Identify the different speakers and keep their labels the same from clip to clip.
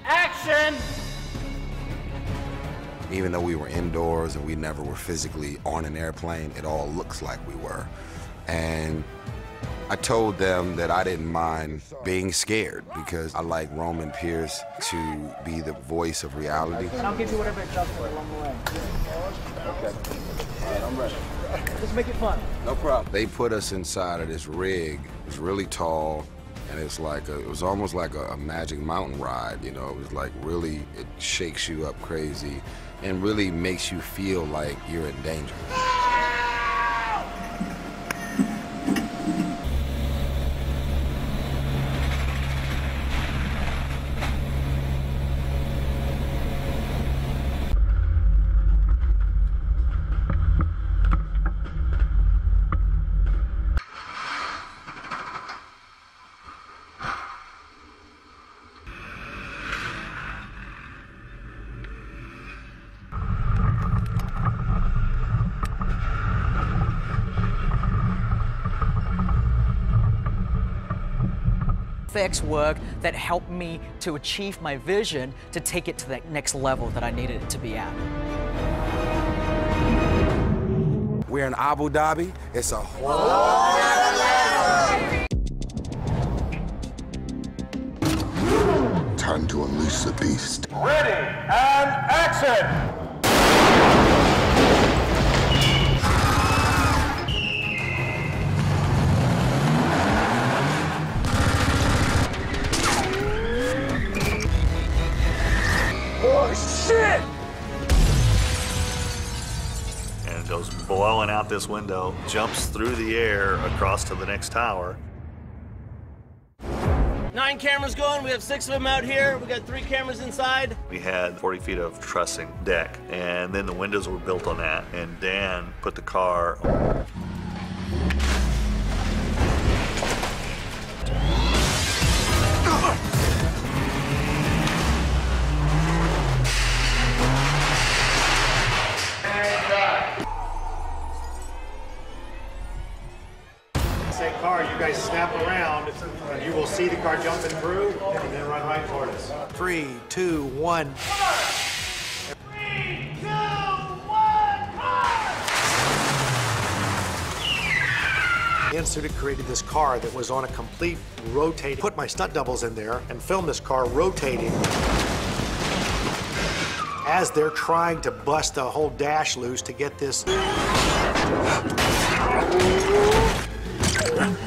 Speaker 1: Action!
Speaker 2: Even though we were indoors and we never were physically on an airplane, it all looks like we were. And I told them that I didn't mind being scared because I like Roman Pierce to be the voice of reality.
Speaker 1: And I'll give you whatever it does for along the way.
Speaker 2: Okay. All right, I'm ready.
Speaker 1: Just make it fun.
Speaker 2: No problem. They put us inside of this rig. It was really tall, and it's like it was almost like a Magic Mountain ride, you know? It was like really, it shakes you up crazy and really makes you feel like you're in danger.
Speaker 1: Effects work that helped me to achieve my vision to take it to the next level that I needed it to be at.
Speaker 2: We're in Abu Dhabi. It's a whole other level.
Speaker 3: Time to unleash the beast.
Speaker 4: Ready and action! Oh, shit!
Speaker 5: And goes blowing out this window, jumps through the air across to the next tower.
Speaker 6: 9 cameras going. We have 6 of them out here. We got 3 cameras inside.
Speaker 5: We had 40 feet of trussing deck, and then the windows were built on that, and Dan put the car
Speaker 4: Car, you guys snap around, and you will see the car jumping through, and then run right toward us.
Speaker 7: 3, 2, 1.
Speaker 4: 3, 2, 1,
Speaker 7: The Institute created this car that was on a complete rotating. Put my stunt doubles in there and filmed this car rotating as they're trying to bust the whole dash loose to get this.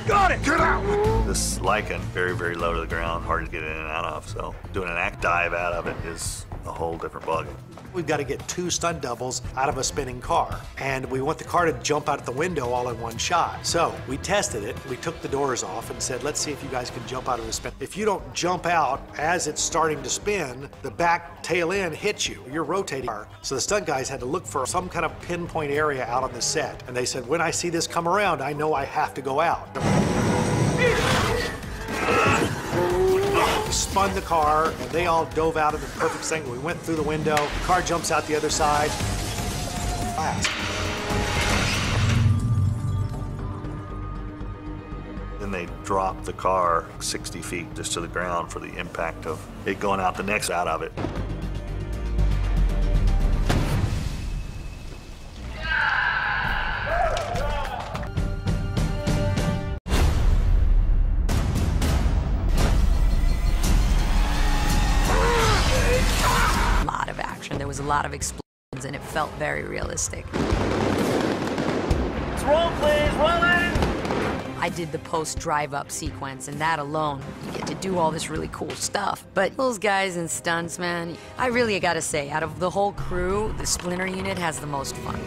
Speaker 4: Got it! Get out!
Speaker 5: This Lycan, very, very low to the ground, hard to get in and out of, so doing an act dive out of it is a whole different ballgame.
Speaker 7: We've got to get 2 stunt doubles out of a spinning car, and we want the car to jump out the window all in one shot. So we tested it, we took the doors off and said, let's see if you guys can jump out of the spin. If you don't jump out as it's starting to spin, the back tail end hits you. You're rotating. So the stunt guys had to look for some kind of pinpoint area out on the set, and they said, when I see this come around, I know I have to go out. We spun the car, and they all dove out of the perfect thing. We went through the window, the car jumps out the other side.
Speaker 5: Then they dropped the car 60 feet just to the ground for the impact of it going out the next out of it.
Speaker 8: There was a lot of explosions, and it felt very realistic.
Speaker 6: Let's roll, please. Roll in.
Speaker 8: I did the post-drive-up sequence, and that alone, you get to do all this really cool stuff. But those guys in stunts, man, I really gotta say, out of the whole crew, the Splinter unit has the most fun.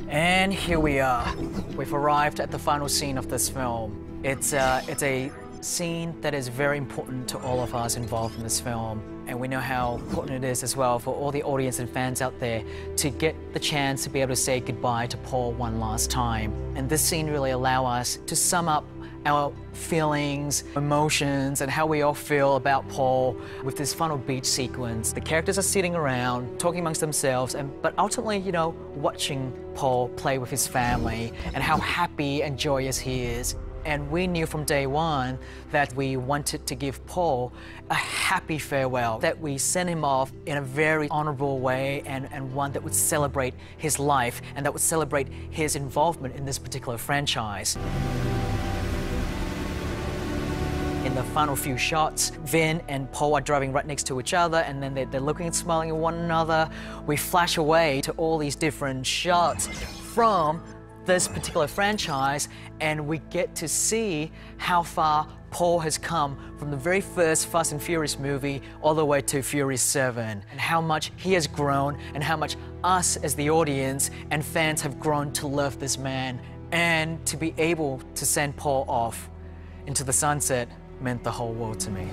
Speaker 1: And here we are. We've arrived at the final scene of this film. It's a scene that is very important to all of us involved in this film. And we know how important it is as well for all the audience and fans out there to get the chance to be able to say goodbye to Paul one last time. And this scene really allows us to sum up our feelings, emotions, and how we all feel about Paul with this final beach sequence. The characters are sitting around, talking amongst themselves, but ultimately, you know, watching Paul play with his family and how happy and joyous he is. And we knew from day one that we wanted to give Paul a happy farewell, that we sent him off in a very honorable way and one that would celebrate his life and that would celebrate his involvement in this particular franchise. In the final few shots, Vin and Paul are driving right next to each other, and then they're looking and smiling at one another. We flash away to all these different shots from this particular franchise, and we get to see how far Paul has come from the very first Fast and Furious movie all the way to Furious 7, and how much he has grown and how much us as the audience and fans have grown to love this man. And to be able to send Paul off into the sunset meant the whole world to me.